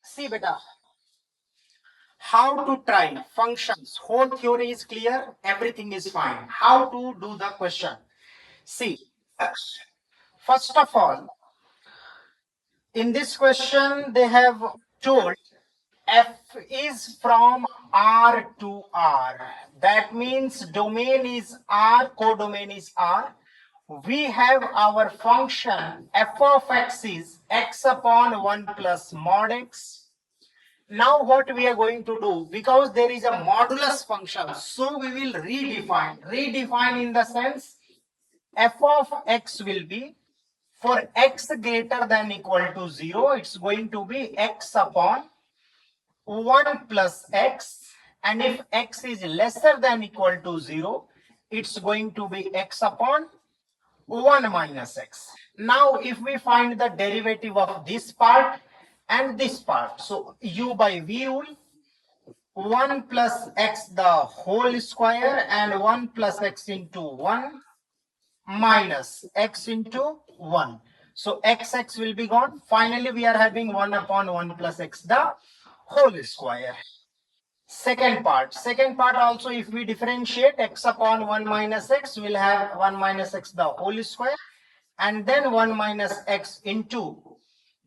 See beta, how to try functions. Whole theory is clear, everything is fine. How to do the question? See, first of all, in this question they have told f is from R to R. That means domain is R, codomain is R. We have our function f of x is x upon 1 plus mod x. Now what we are going to do, because there is a modulus function, so we will redefine in the sense f of x will be, for x greater than equal to 0, it's going to be x upon 1 plus x, and if x is lesser than equal to 0, it's going to be x upon 1 minus x. Now if we find the derivative of this part and this part, so u by v rule, 1 plus x the whole square and 1 plus x into 1 minus x into 1. So x will be gone. Finally, we are having 1 upon 1 plus x the whole square. Second part also, if we differentiate x upon 1 minus x, we'll have 1 minus x the whole square, and then 1 minus x into,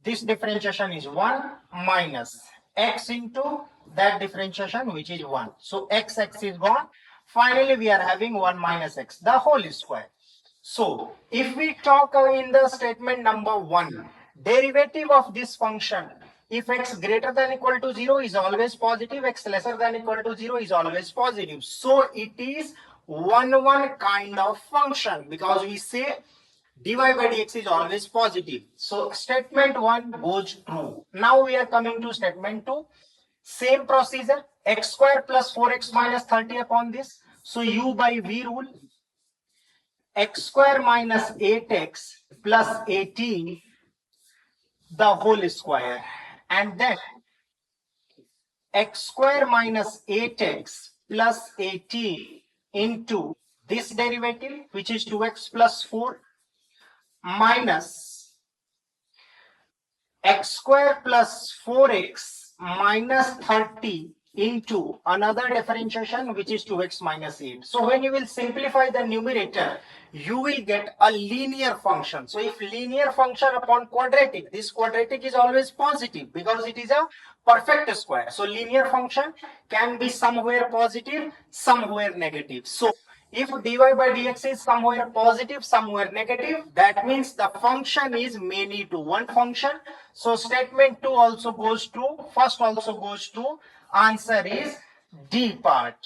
this differentiation is 1 minus x into that differentiation which is 1. So x is gone. Finally, we are having 1 minus x the whole square. So if we talk in the statement number 1, derivative of this function, if x greater than equal to 0 is always positive, x lesser than equal to 0 is always positive. So it is 1 kind of function, because we say dy by dx is always positive. So statement 1 goes true. Now we are coming to statement 2. Same procedure, x square plus 4x minus 30 upon this. So u by v rule, x square minus 8x plus 18 the whole square, and then x square minus 8x plus 18 into this derivative which is 2x plus 4 minus x square plus 4x minus 30 into another differentiation which is 2x minus 8. So when you will simplify the numerator, you will get a linear function. So if linear function upon quadratic, this quadratic is always positive because it is a perfect square. So linear function can be somewhere positive, somewhere negative. So if dy by dx is somewhere positive, somewhere negative, that means the function is many to one function. So statement 2 also goes true, first also goes true. Answer is D part.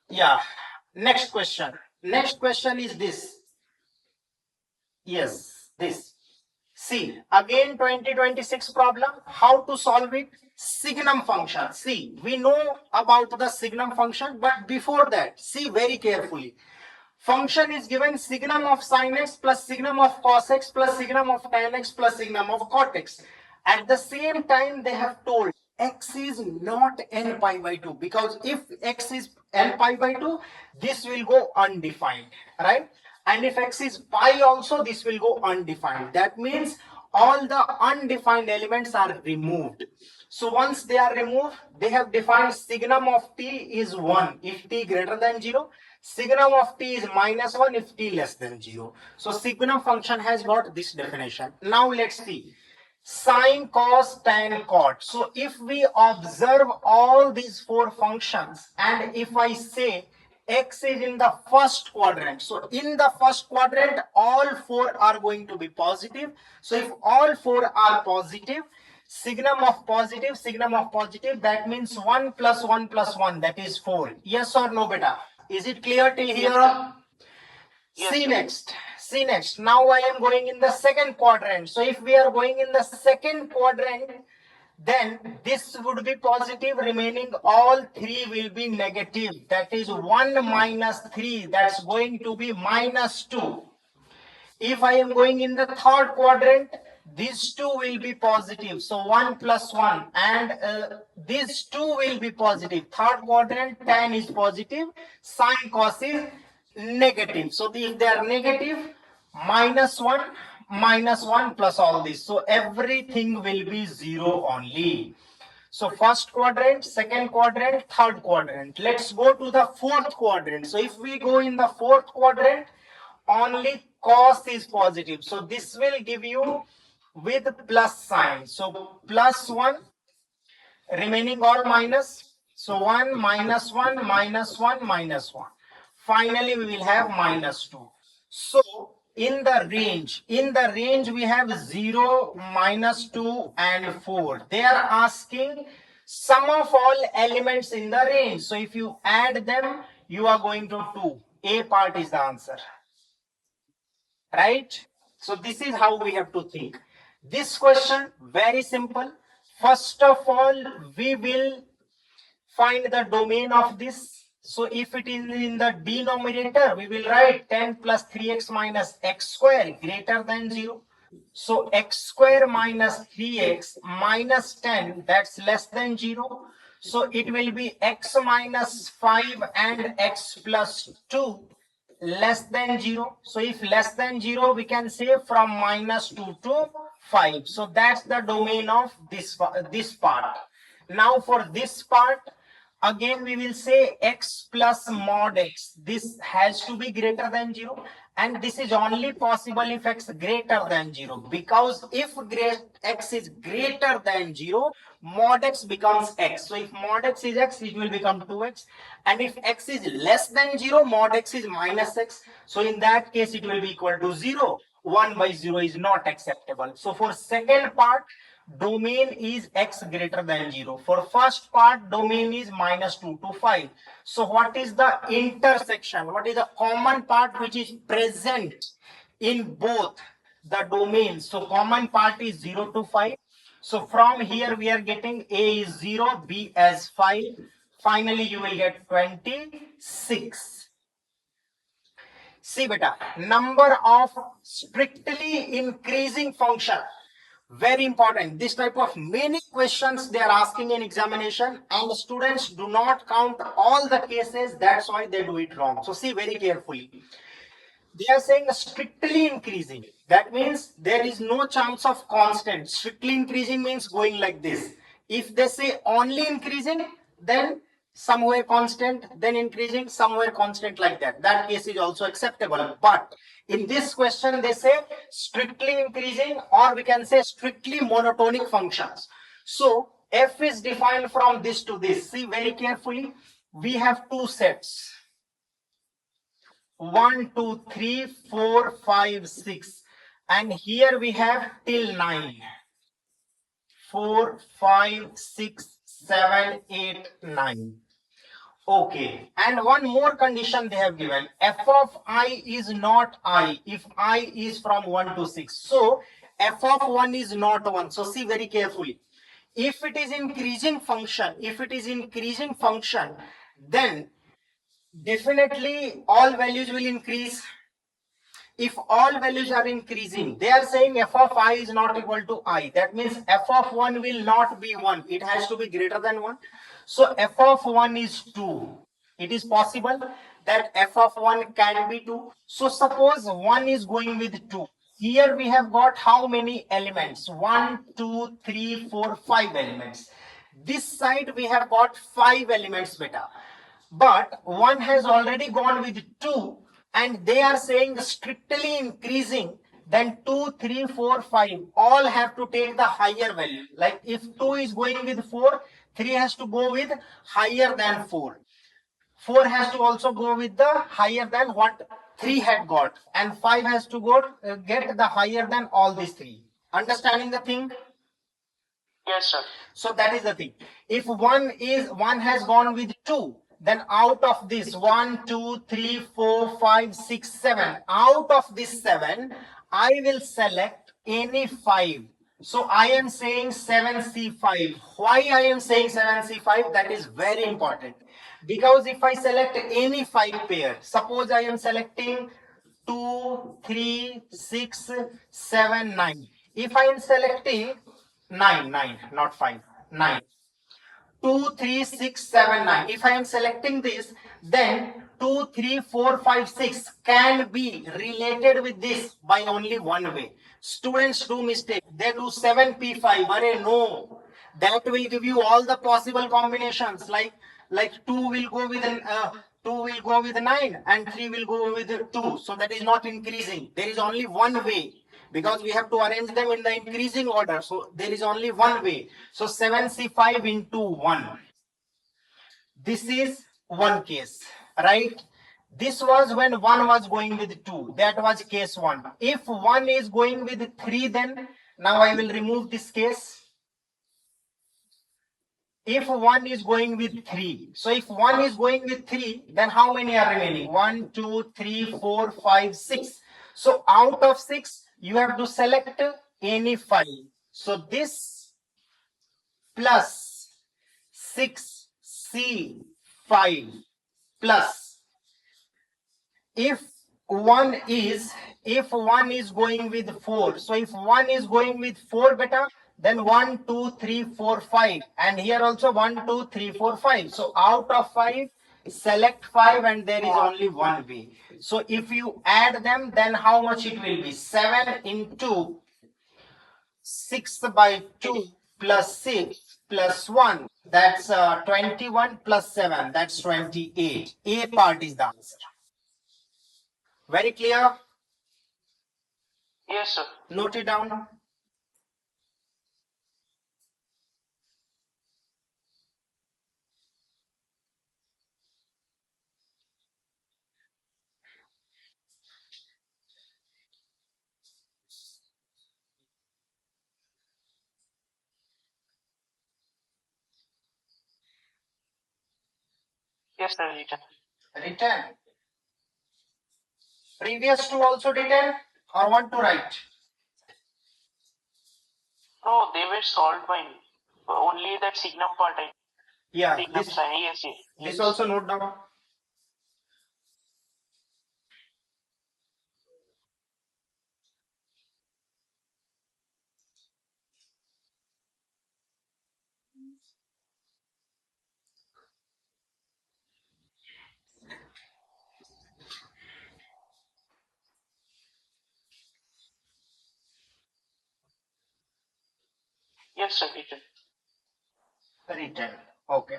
Yeah. Next question. Next question is this. Yes, this. See, again 2026 problem. How to solve it? Signum function. See, we know about the signum function, but before that, see very carefully. Function is given signum of sin x plus signum of cos x plus signum of tan x plus signum of cot x. At the same time, they have told x is not n pi by 2, because if x is n pi by 2, this will go undefined, right? And if x is pi also, this will go undefined. That means all the undefined elements are removed. So once they are removed, they have defined signum of t is 1 if t greater than 0. Signum of t is minus 1 if t less than 0. So signum function has got this definition. Now let's see. Sine, cos, tan, cot. So if we observe all these four functions, and if I say x is in the first quadrant, so in the first quadrant all four are going to be positive. So if all four are positive, signum of positive, that means 1 plus 1 plus 1, that is 4. Yes or no, beta? Is it clear till here? Yes. See next. Now I am going in the second quadrant. So if we are going in the second quadrant, then this would be positive, remaining all three will be negative. That is 1 minus 3, that's going to be minus 2. If I am going in the third quadrant, these two will be positive. So 1 plus 1, and these two will be positive. Third quadrant, tan is positive, sine, cos is negative. So if they are negative, minus 1 minus 1 plus all this. So everything will be 0 only. So first quadrant, second quadrant, third quadrant. Let's go to the fourth quadrant. So if we go in the fourth quadrant, only cos is positive. So this will give you with plus sign. So plus 1, remaining all minus. So 1 minus 1 minus 1 minus 1. Finally, we will have minus 2. So in the range we have 0, minus 2 and 4. They are asking sum of all elements in the range. So if you add them, you are going to 2. A part is the answer. Right? So this is how we have to think. This question, very simple. First of all, we will find the domain of this. So if it is in the denominator, we will write 10 plus 3x minus x square greater than 0. So x square minus 3x minus 10, that's less than 0. So it will be x minus 5 and x plus 2 less than 0. So if less than 0, we can say from minus 2 to 5. So that's the domain of this part. Now for this part, again we will say x plus mod x. This has to be greater than 0. And this is only possible if x greater than 0. Because if x is greater than 0, mod x becomes x. So if mod x is x, it will become 2x. And if x is less than 0, mod x is minus x. So in that case, it will be equal to 0. 1 by 0 is not acceptable. So for second part, domain is x greater than 0. For first part, domain is minus 2 to 5. So what is the intersection? What is the common part which is present in both the domains? So common part is 0 to 5. So from here we are getting A is 0, B as 5. Finally, you will get 26. See beta, number of strictly increasing function. Very important. This type of many questions they are asking in examination, and the students do not count all the cases. That's why they do it wrong. So see very carefully. They are saying strictly increasing. That means there is no chance of constant. Strictly increasing means going like this. If they say only increasing, then somewhere constant, then increasing, somewhere constant, like that. That case is also acceptable. But in this question, they say strictly increasing, or we can say strictly monotonic functions. So f is defined from this to this. See very carefully. We have two sets. 1, 2, 3, 4, 5, 6. And here we have till 9. 4, 5, 6, 7, 8, 9. Okay, and one more condition they have given. F of I is not I if I is from 1 to 6. So f of 1 is not 1. So see very carefully. If it is increasing function, then definitely all values will increase. If all values are increasing, they are saying f of I is not equal to I. That means f of 1 will not be 1. It has to be greater than 1. So f of 1 is 2. It is possible that f of 1 can be 2. So suppose 1 is going with 2. Here we have got how many elements? 1, 2, 3, 4, 5 elements. This side we have got 5 elements beta. But 1 has already gone with 2. And they are saying strictly increasing, then 2, 3, 4, 5 all have to take the higher value. Like if 2 is going with 4, 3 has to go with higher than 4. 4 has to also go with the higher than what 3 had got. And 5 has to go get the higher than all these 3. Understanding the thing? Yes, sir. So that is the thing. If 1 has gone with 2, then out of this 1, 2, 3, 4, 5, 6, 7, out of this 7, I will select any 5. So I am saying 7C5. Why I am saying 7C5? That is very important. Because if I select any 5 pair, suppose I am selecting 2, 3, 6, 7, 9. If I am selecting 9, not 5, 9. 2, 3, 6, 7, 9. If I am selecting this, then 2, 3, 4, 5, 6 can be related with this by only one way. Students do mistake. They do 7p5. Array, no. That will give you all the possible combinations. Like 2 will go with 9 and 3 will go with 2. So that is not increasing. There is only one way because we have to arrange them in the increasing order. So there is only one way. So 7c5 into 1. This is one case, right? This was when 1 was going with 2. That was case 1. If 1 is going with 3, then now I will remove this case. If 1 is going with 3. So if 1 is going with 3, then how many are remaining? 1, 2, 3, 4, 5, 6. So out of 6, you have to select any 5. So this plus 6c5 plus if one is going with 4. So if 1 is going with 4 beta, then 1, 2, 3, 4, 5. And here also 1, 2, 3, 4, 5. So out of 5, select 5 and there is only one way. So if you add them, then how much it will be? 7 into 6 by 2 plus 6 plus 1. That's 21 plus 7. That's 28. A part is the answer. Very clear? Yes, sir. Note it down. Yes, sir. Written. Written. Previous two also written or want to write? No, they were solved by me. Only that signum part. Yeah. Signum This, sign. Yes, yes. this also note down. Yes, sir. Written. Written. Okay.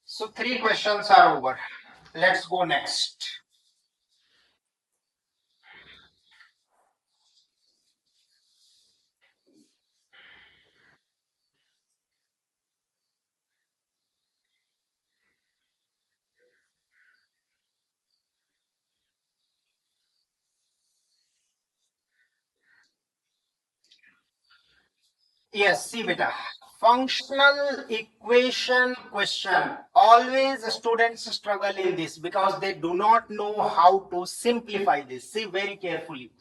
So 3 questions are over. Let's go next. Yes, see beta. Functional equation question. Always students struggle in this because they do not know how to simplify this. See very carefully.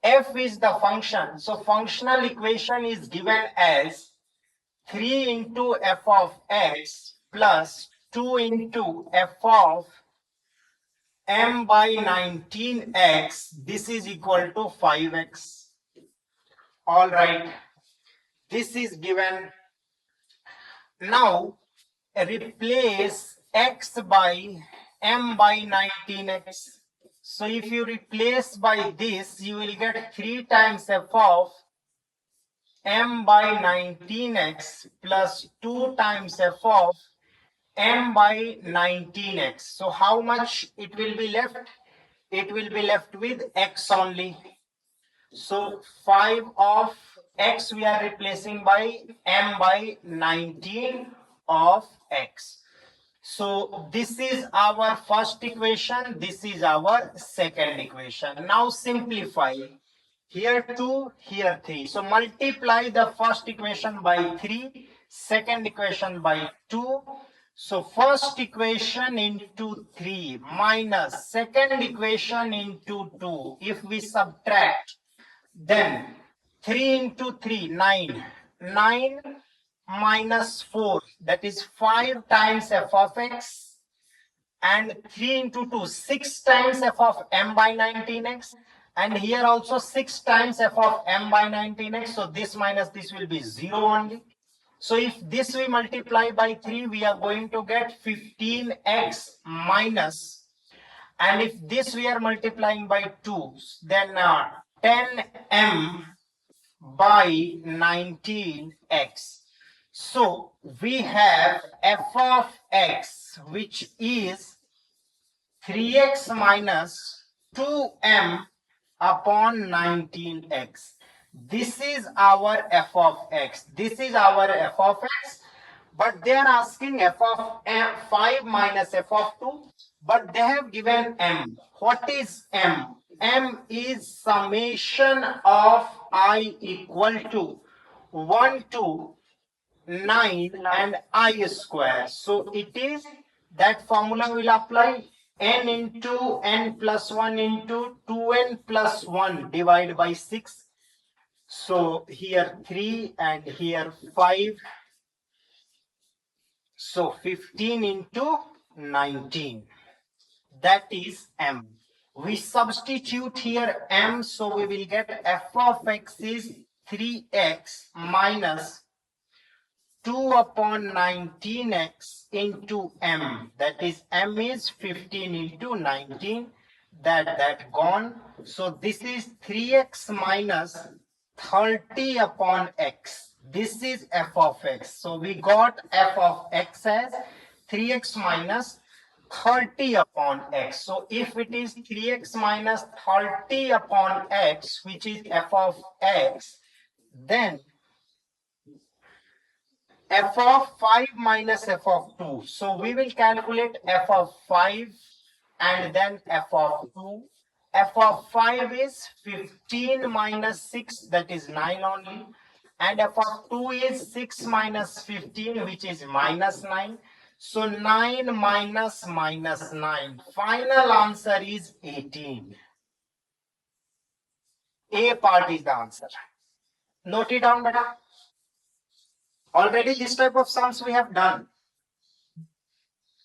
F is the function. So functional equation is given as 3 into f of x plus 2 into f of m by 19x. This is equal to 5x. All right. This is given. Now replace x by m by 19x. So if you replace by this, you will get 3 times f of m by 19x plus 2 times f of m by 19x. So how much it will be left? It will be left with x only. So 5 of x we are replacing by m by 19 of x. So this is our first equation. This is our second equation. Now simplify. Here 2, here 3. So multiply the first equation by 3, second equation by 2. So first equation into 3 minus second equation into 2. If we subtract, then 3 into 3, 9. 9 minus 4, that is 5 times f of x. And 3 into 2, 6 times f of m by 19x. And here also 6 times f of m by 19x. So this minus this will be 0 only. So if this we multiply by 3, we are going to get 15x minus. And if this we are multiplying by 2, then 10m by 19x. So we have f of x, which is 3x minus 2m upon 19x. This is our f of x. This is our f of x. But they are asking f of 5 minus f of 2. But they have given m. What is m? M is summation of I equal to 1 to 9 and I square. So it is that formula will apply n into n plus 1 into 2n plus 1 divided by 6. So here 3 and here 5. So 15 into 19. That is m. We substitute here m, so we will get f of x is 3x minus 2 upon 19x into m. That is m is 15 into 19. That gone. So this is 3x minus 30 upon x. This is f of x. So we got f of x as 3x minus 30 upon x. So if it is 3x minus 30 upon x, which is f of x, then f of 5 minus f of 2. So we will calculate f of 5 and then f of 2. F of 5 is 15 minus 6, that is 9 only. And f of 2 is 6 minus 15, which is minus 9. So 9 minus minus 9. Final answer is 18. A part is the answer. Note it down, beta. Already this type of sums we have done.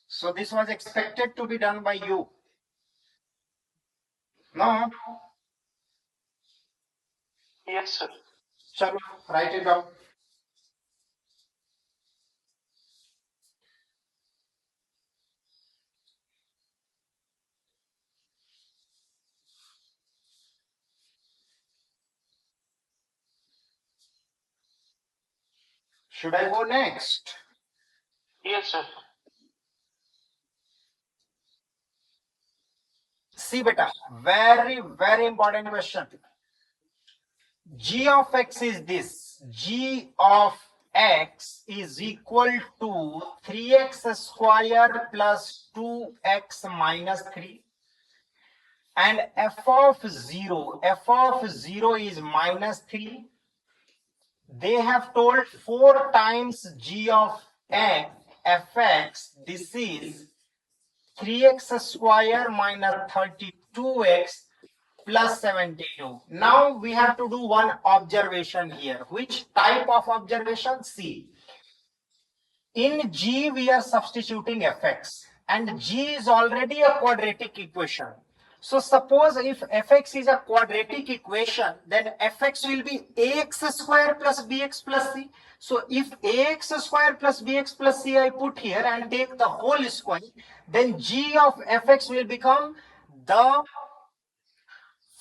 So this was expected to be done by you. No? Yes, sir. Chalo, write it down. Should I go next? Yes, sir. See beta, very, very important question. G of x is this. G of x is equal to 3x square plus 2x minus 3. And f of 0 is minus 3. They have told 4 times g of x, fx, this is 3x square minus 32x plus 72. Now we have to do one observation here. Which type of observation? See, in g we are substituting fx and g is already a quadratic equation. So suppose if fx is a quadratic equation, then fx will be ax square plus bx plus c. So if ax square plus bx plus c I put here and take the whole square, then g of fx will become the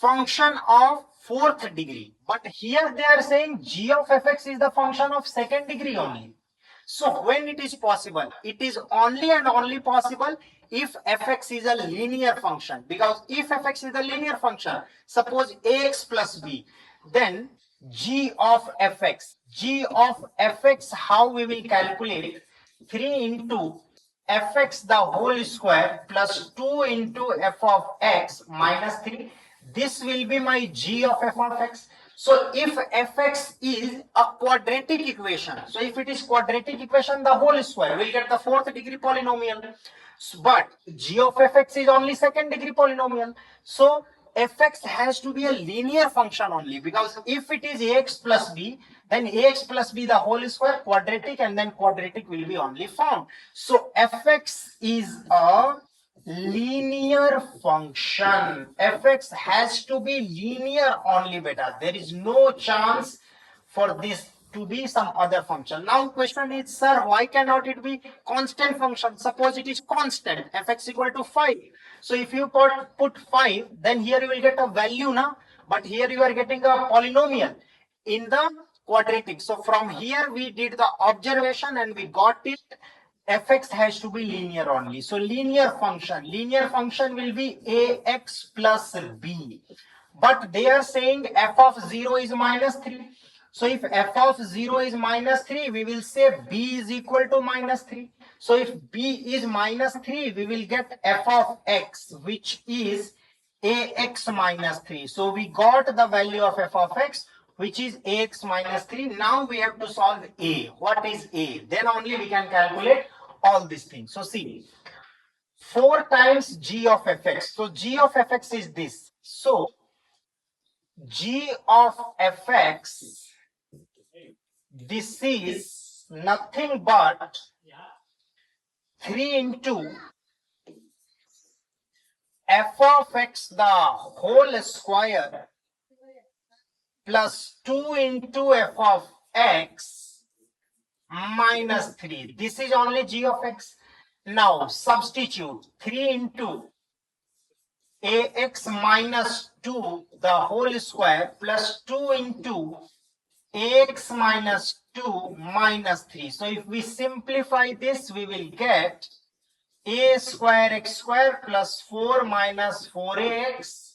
function of 4th degree. But here they are saying g of fx is the function of 2nd degree only. So when it is possible, it is only and only possible if fx is a linear function. Because if fx is a linear function, suppose ax plus b, then g of fx, how we will calculate? 3 into fx the whole square plus 2 into f of x minus 3. This will be my g of f of x. So if fx is a quadratic equation, so if it is quadratic equation, the whole square, we'll get the 4th degree polynomial. But g of fx is only 2nd degree polynomial. So fx has to be a linear function only, because if it is ax plus b, then ax plus b the whole square, quadratic, and then quadratic will be only found. So fx is a linear function. Fx has to be linear only, beta. There is no chance for this to be some other function. Now question is, sir, why cannot it be constant function? Suppose it is constant, fx equal to 5. So if you put 5, then here you will get a value now. but here you are getting a polynomial in the quadratic. So from here we did the observation and we got it. Fx has to be linear only. So linear function will be ax plus b. But they are saying f of 0 is minus 3. So if f of 0 is minus 3, we will say b is equal to minus 3. So if b is minus 3, we will get f of x, which is ax minus 3. So we got the value of f of x, which is ax minus 3. Now we have to solve a. What is a? Then only we can calculate all these things. So see, 4 times g of fx. So g of fx is this. So g of fx, this is nothing but 3 into f of x the whole square plus 2 into f of x minus 3. This is only g of x. Now substitute 3 into ax minus 2 the whole square plus 2 into ax minus 2 minus 3. So if we simplify this, we will get a square x square plus 4 minus 4ax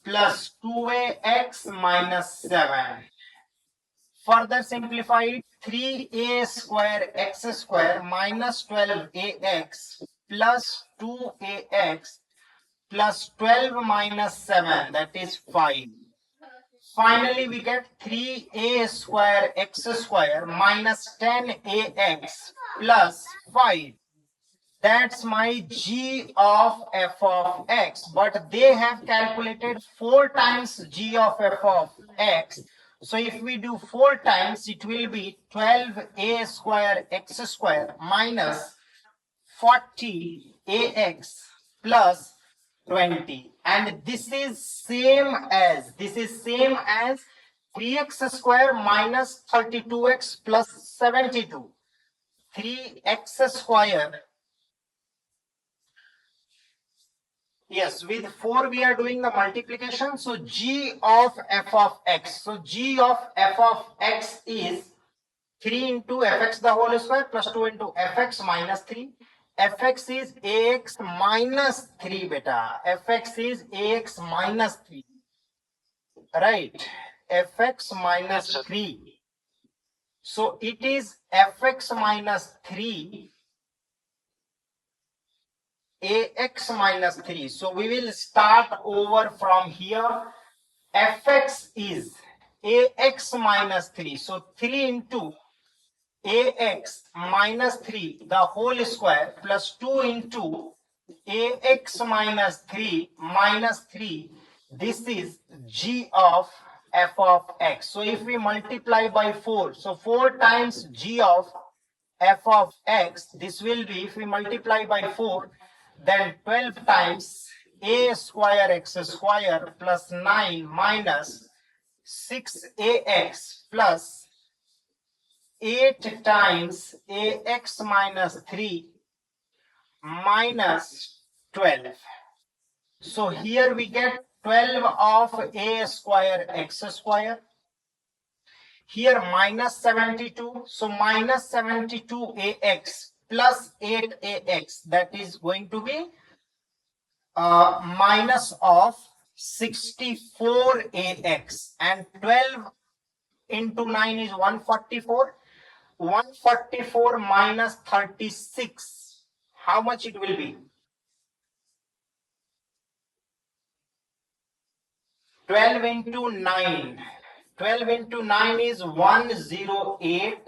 plus 2ax minus 7. Further simplified, 3a square x square minus 12ax plus 2ax plus 12 minus 7, that is 5. Finally, we get 3a square x square minus 10ax plus 5. That's my g of f of x. But they have calculated 4 times g of f of x. So if we do 4 times, it will be 12a square x square minus 40ax plus 20. And this is same as 3x square minus 32x plus 72. 3x square. Yes, with 4 we are doing the multiplication. So g of f of x. So g of f of x is 3 into fx the whole square plus 2 into fx minus 3. fx is ax minus 3 beta. fx is ax minus 3. Right. fx minus 3. So it is fx minus 3 ax minus 3. So we will start over from here. Fx is ax minus 3. So 3 into ax minus 3 the whole square plus 2 into ax minus 3 minus 3. This is g of f of x. So if we multiply by 4, so 4 times g of f of x, this will be, if we multiply by 4, then 12 times a square x square plus 9 minus 6ax plus 8 times ax minus 3 minus 12. So here we get 12 of a square x square. Here minus 72. So minus 72ax plus 8ax, that is going to be minus of 64ax, and 12 into 9 is 144. 144 minus 36, how much it will be? 12 into 9. 12 into 9 is 108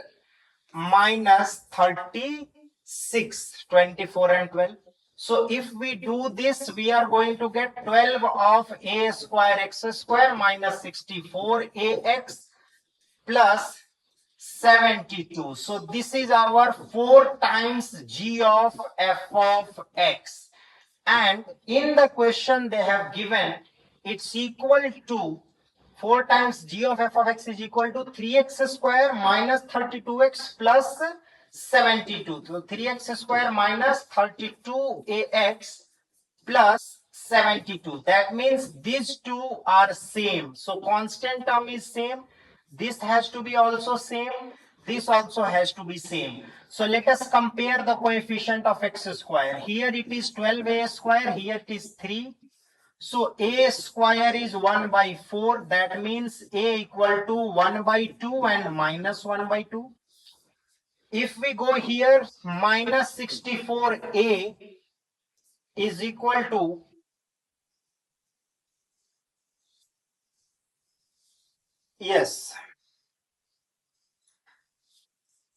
minus 36, 24 and 12. So if we do this, we are going to get 12 of a square x square minus 64ax plus 72. So this is our 4 times g of f of x. And in the question they have given, it's equal to 4 times g of f of x is equal to 3x square minus 32x plus 72. So 3x square minus 32ax plus 72. That means these two are same. So constant term is same. This has to be also same. This also has to be same. So let us compare the coefficient of x square. Here it is 12a square. Here it is 3. So a square is 1 by 4. That means a equal to 1 by 2 and minus 1 by 2. If we go here, minus 64a is equal to yes.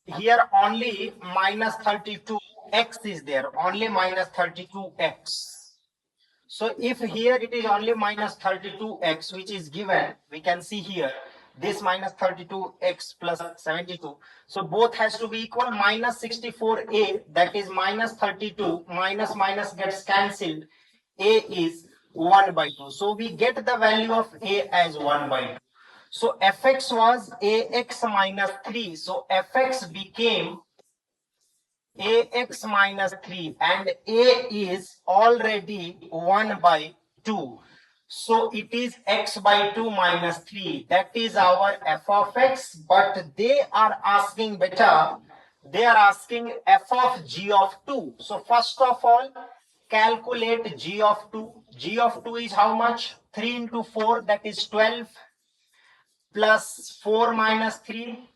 Here only minus 32x is there. Only minus 32x. So if here it is only minus 32x which is given, we can see here this minus 32x plus 72. So both has to be equal. Minus 64a, that is minus 32, minus minus gets cancelled. A is 1 by 2. So we get the value of a as 1 by 2. So fx was ax minus 3. So fx became ax minus 3 and a is already 1 by 2. So it is x by 2 minus 3. That is our f of x. But they are asking better. They are asking f of g of 2. So first of all, calculate g of 2. G of 2 is how much? 3 into 4, that is 12, plus 4 minus 3,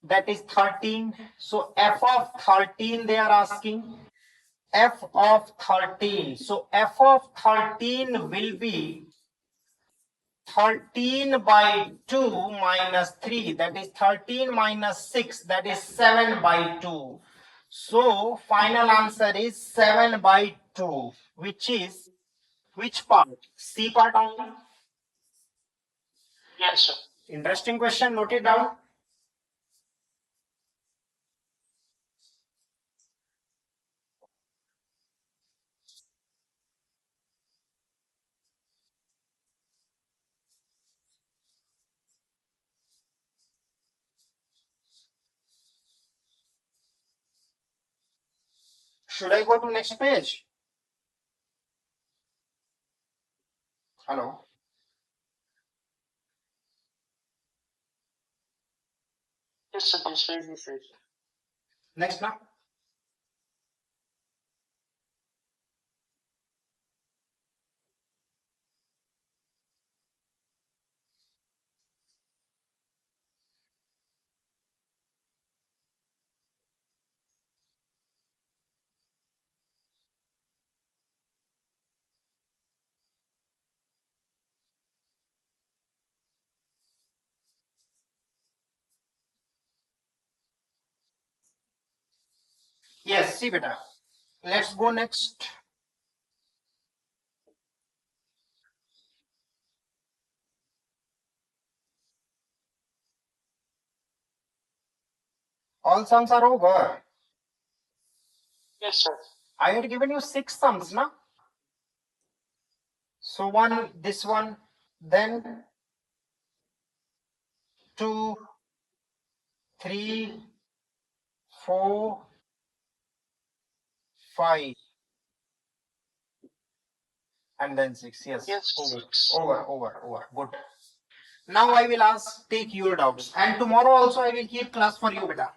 that is 13. So f of 13 they are asking. F of 13. So f of 13 will be 13 by 2 minus 3, that is 13 minus 6, that is 7 by 2. So final answer is 7 by 2, which is which part? C part only. Yes, sir. Interesting question, note it down. Should I go to next page? Hello. Yes, sir. This will be free. Next now. Yes, see beta. Let's go next. All sums are over. Yes, sir. I had given you 6 sums, na? So one, this one, then 2, 3, 4, 5, and then 6. Yes. Yes, Over. 6. Over. Good. Now I will take your doubts, and tomorrow also I will keep class for you, beta.